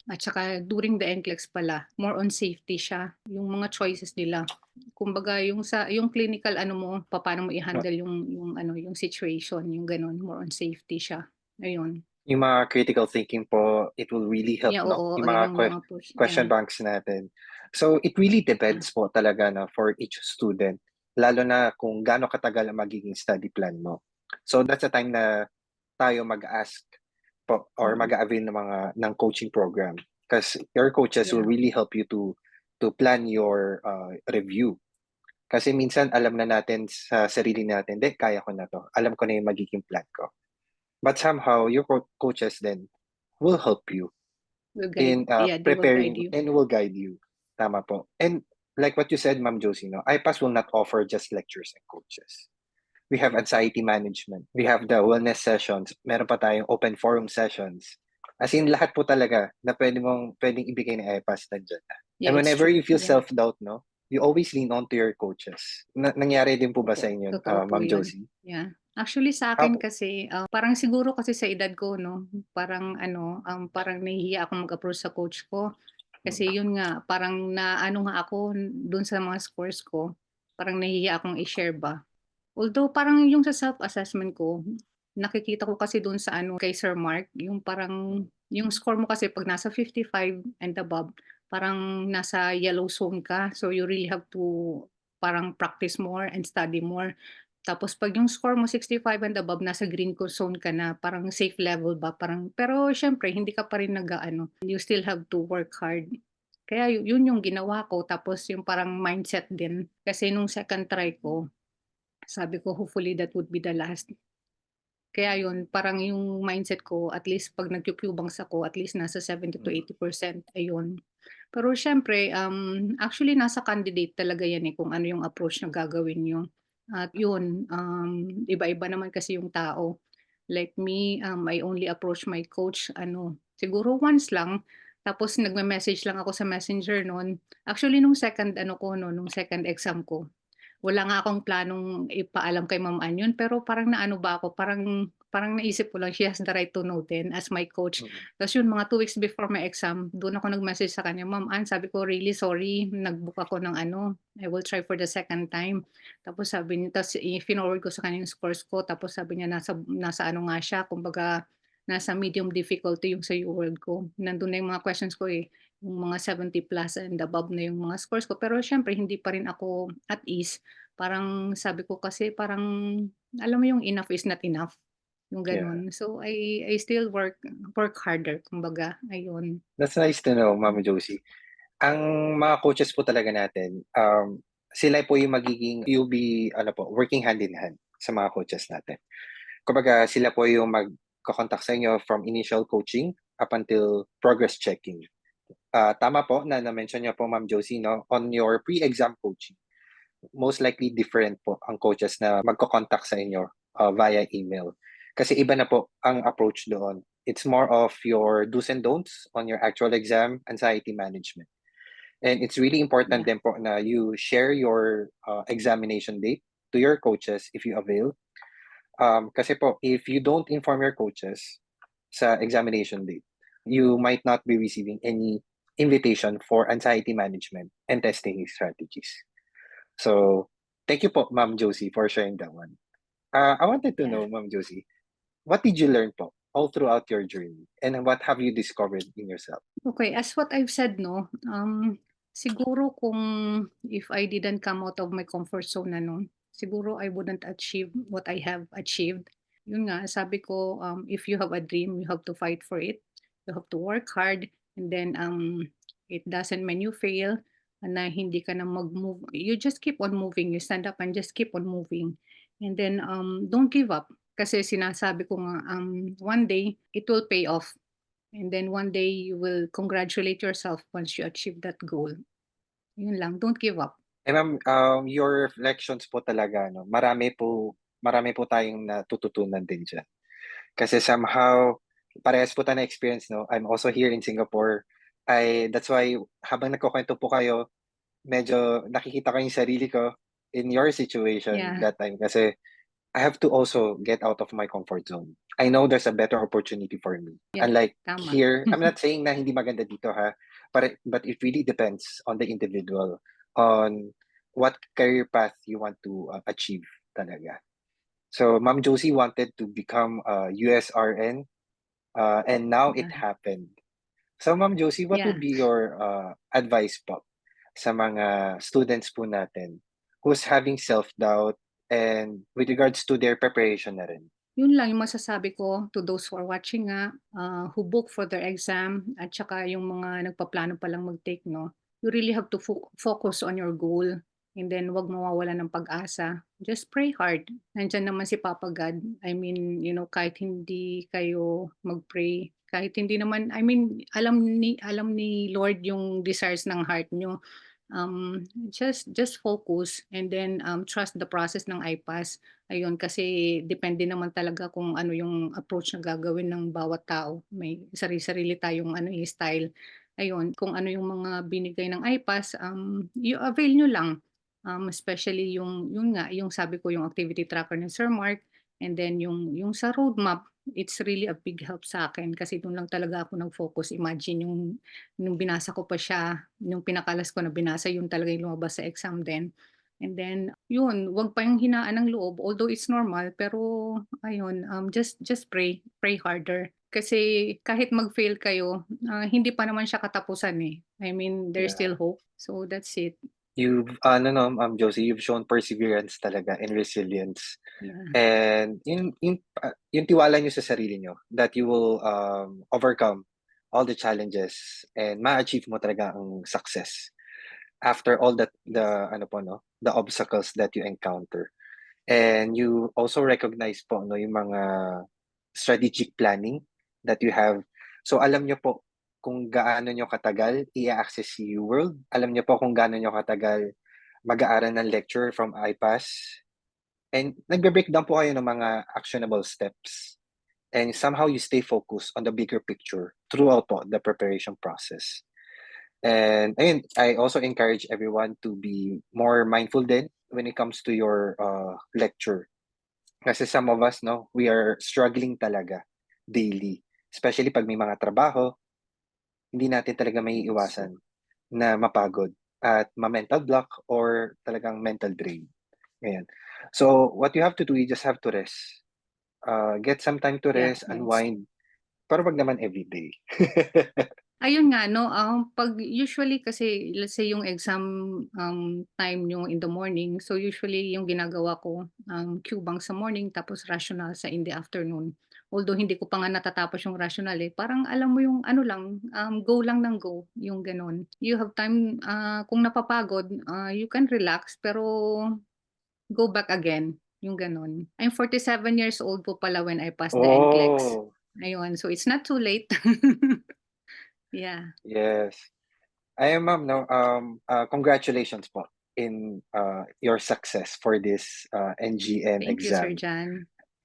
At saka during the NCLEX pala, more on safety siya, yung mga choices nila. Kumbaga yung clinical ano mo, papaano mo ah, i-handle yung ano, yung situation, yung gano'n, more on safety siya, ayun. yung mga critical thinking po, it will really help Yeah, 'no, oo, yung ayun mga yung mga push, question yeah, banks natin. So, it really yeah, depends po talaga na for each student, lalo na kung gaano katagal ang magiging study plan mo. So, that's the time na tayo mag-ask po or mm, mag-a-avail ng coaching program. Because your coaches will yeah, really help you to plan your review. Kasi minsan alam na natin sa sarili natin, "'Di, kaya ko na 'to. Alam ko na yung magiging plan ko." But somehow your coaches then will help you will guide, in yeah, they will guide preparing you. and will guide you. Tama po. And like what you said, Ma'am Josie, no, iPass will not offer just lectures and coaches. We have anxiety management. We have the wellness sessions. Meron pa tayong open forum sessions. As in, lahat po talaga na pwedeng ibigay ni iPass nandiyan na. Yeah, And it's whenever true, you feel yeah, self-doubt, no, you always lean on to your coaches. Nangyari din po ba sa opo, inyo, totoo po Ma'am 'yun, Josie? yeah. Actually sa How, akin kasi, parang siguro kasi sa edad ko 'no, parang ano, parang nahihiya akong mag-approach sa coach ko. Mm. Kasi yun nga, parang naano nga ako dun sa mga scores ko, parang nahihiya akong i-share ba. Although parang yung sa self-assessment ko, nakikita ko kasi dun sa ano kay Sir Mark, yung parang yung score mo kasi 'pag nasa 55 and above, parang nasa yellow zone ka. So you really have to parang practice more and study more. Tapos 'pag yung score mo 65 and above, nasa green ko zone ka na, parang safe level ba, parang pero siyempre hindi ka pa rin nag-aano, you still have to work hard. Kaya yun yung ginawa ko tapos yung parang mindset din. Kasi nung second try ko, sabi ko hopefully that would be the last. Kaya yun, parang yung mindset ko at least 'pag nagku-Q-banks ako at least nasa 70 to Mm. 80%, ayun. Pero siyempre, actually nasa candidate talaga yan, eh, kung ano yung approach na gagawin niyo. At yun, iba-iba naman kasi yung tao. Like me, I only approach my coach ano, siguro once lang, tapos nagme-message lang ako sa Messenger nun. Actually nung second ano ko 'no, nung second exam ko, wala nga akong planong ipaalam kay Ma'am Ann yun, pero parang naano ba ako, parang parang naisip ko lang she has the right to know din as my coach. Mm. Tapos yun mga 2 weeks before my exam, dun ako nag-message sa kanya, "Ma'am Ann," sabi ko, "Really sorry, nag-book ako ng ano, I will try for the second time." Tapos sabi niya ta's finorward ko sa kanya yung scores ko, tapos sabi niya nasa nasa ano nga siya, kumbaga nasa medium difficulty yung sa UWorld ko. Nandun na yung mga questions ko, eh, yung mga 70 plus and above na yung mga scores ko. Pero siyempre hindi pa rin ako at ease. Parang sabi ko kasi parang alam mo yung enough is not enough, yung Yeah. gano'n. So I still work harder kumbaga, ayun. That's nice to know, Ma'am Josie. Ang mga coaches po talaga natin, sila po yung magiging you'll be ano po, working hand in hand sa mga coaches natin. Kumbaga sila po yung magko-contact sa inyo from initial coaching up until progress checking. Tama po na na-mention niyo po, Ma'am Josie 'no, on your pre-exam coaching, most likely different po ang coaches na magko-contact sa inyo, via email. Kasi iba na po ang approach doon. It's more of your do's and don'ts on your actual exam anxiety management. And it's really important Yeah, din po na you share your, examination date to your coaches if you avail. Kasi po if you don't inform your coaches sa examination date, you might not be receiving any invitation for anxiety management and testing strategies. So, thank you po, Ma'am Josie, for sharing that one. I wanted to yeah. know, Ma'am Josie, what did you learn po all throughout your journey, and what have you discovered in yourself? Okay, as what I've said 'no, siguro kung if I didn't come out of my comfort zone na nun, siguro I wouldn't achieve what I have achieved. Yun nga, sabi ko, if you have a dream, you have to fight for it. You have to work hard and then, it doesn't mean you fail na hindi ka na mag-move. You just keep on moving, you stand up and just keep on moving. And then, don't give up kasi sinasabi ko nga, one day it will pay off. And then one day you will congratulate yourself once you achieve that goal. Yun lang, don't give up. Eh, ma'am, your reflections po talaga 'no, marami po tayong natututunan din diyan. Kasi somehow parehas po tayo ng experience 'no, I'm also here in Singapore. That's why habang nagkukuwento po kayo, medyo nakikita ko yung sarili ko in your situation Yeah, that time kasi I have to also get out of my comfort zone. I know there's a better opportunity for me. yeah, Unlike tama. here, I'm not saying na hindi maganda dito ha, but it really depends on the individual, on what career path you want to achieve talaga. So Ma'am Josie wanted to become a USRN, and now it Yeah, happened. So Ma'am Josie, what would yeah. be your advice po sa mga students po natin who's having self-doubt and with regards to their preparation na rin? Yun lang yung masasabi ko to those who are watching nga, who book for their exam at saka yung mga nagpaplano pa lang mag-take 'no, you really have to focus on your goal and then 'wag mawawalan ng pag-asa. Just pray hard. Nandiyan naman si Papa God. I mean, kahit hindi kayo mag-pray, kahit hindi naman I mean, alam ni Lord yung desires ng heart niyo. Just focus and then, trust the process ng IPAS. Ayun, kasi depende naman talaga kung ano yung approach na gagawin ng bawat tao. May sarili-sarili tayong ano, style. Ayun, kung ano yung mga binigay ng IPAS, avail nyo lang. Especially yung nga, yung sabi ko yung activity tracker ni Sir Mark and then yung sa roadmap. it's really a big help sa akin kasi dun lang talaga ako nag-focus. Imagine nung binasa ko pa siya, yung pinakalas ko na binasa, yun talaga yung lumabas sa exam din. And then yun, wag pa yung hinaan ng loob although it's normal pero ayun, just pray harder. Kasi kahit mag-fail kayo, hindi pa naman siya katapusan, eh. I mean, there's Yeah. still hope. So that's it. You've Josie, you've shown perseverance talaga and resilience. Yeah. And yung tiwala niyo sa sarili niyo that you will overcome all the challenges and ma-achieve mo talaga ang success after all the obstacles that you encounter. And you also recognize po no yung mga strategic planning that you have. So alam niyo po kung gaano niyo katagal i-access si UWorld. Alam niyo po kung gaano niyo katagal mag-aaral ng lecture from IPAS. And nagbe-breakdown po kayo ng mga actionable steps. And somehow you stay focused on the bigger picture throughout po the preparation process. And ayun, I also encourage everyone to be more mindful din when it comes to your lecture. Kasi some of us, no, we are struggling talaga daily. Especially pag may mga trabaho, hindi natin talaga may iwasan na mapagod at ma-mental block or talagang mental drain. Ayan. So, what you have to do, you just have to rest. Get some time to Yeah, rest, yes. unwind. Pero wag naman everyday. Ayun nga 'no, 'pag usually kasi let's say yung exam, time niyo in the morning, so usually yung ginagawa ko, Q-Bank sa morning tapos rational in the afternoon. Although hindi ko pa nga natatapos yung rational, eh, parang alam mo yung ano lang, go lang ng go, yung gano'n. You have time, kung napapagod, you can relax pero go back again, yung gano'n. I'm 47 years old po pala when I passed the NCLEX. Oh, Ayun, so it's not too late. Yeah. yes. Ayun ma'am, no, congratulations po in your success for this NGN Thank you, Sir exam. John.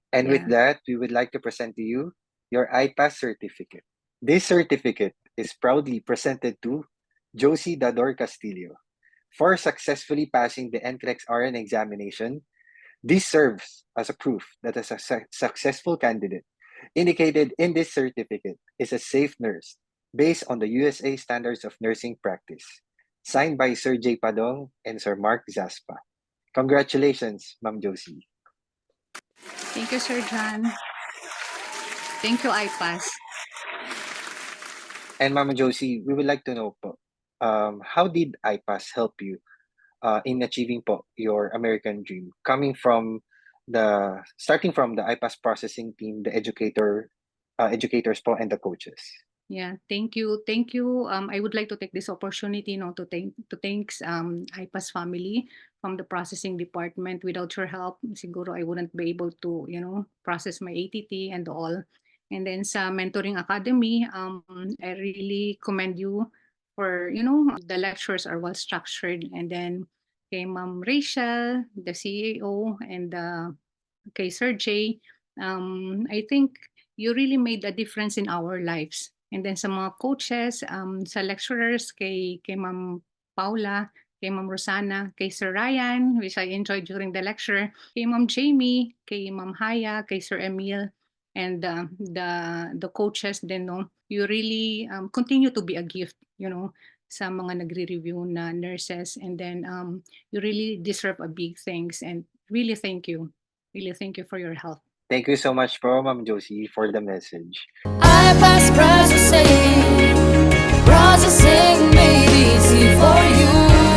And with Yeah. that, we would like to present to you your IPAS certificate. This certificate is proudly presented to Josie Dador Castillo. For successfully passing the NCLEX RN examination, this serves as a proof that a successful candidate indicated in this certificate is a safe nurse based on the USA Standards of Nursing Practice, signed by Sir J. Padong and Sir Mark Zaspa. Congratulations, Ma'am Josie. Thank you, Sir John. Thank you, IPAS. And Mama Josie, we would like to know po, how did IPAS help you in achieving po your American dream? Starting from the IPAS processing team, the educators po, and the coaches. Yeah, thank you. Thank you. I would like to take this opportunity now to thank IPAS family from the processing department. Without your help, siguro I wouldn't be able to, process my ATT and all. And then sa Mentoring Academy, I really commend you for, the lectures are well structured. And then kay Ma'am Rachel, the CEO, and kay Sir Jay, I think you really made a difference in our lives. And then sa mga coaches, sa lecturers, kay Ma'am Paula, kay Ma'am Rosana, kay Sir Ryan, which I enjoyed during the lecture, kay Ma'am Jamie, kay Ma'am Haya, kay Sir Emil, and the coaches then, no, you really continue to be a gift, sa mga nagre-review na nurses. And then you really deserve a big thanks and really thank you. Really thank you for your help. Thank you so much po, Ma'am Josie, for the message. IPAS processing made easy for you.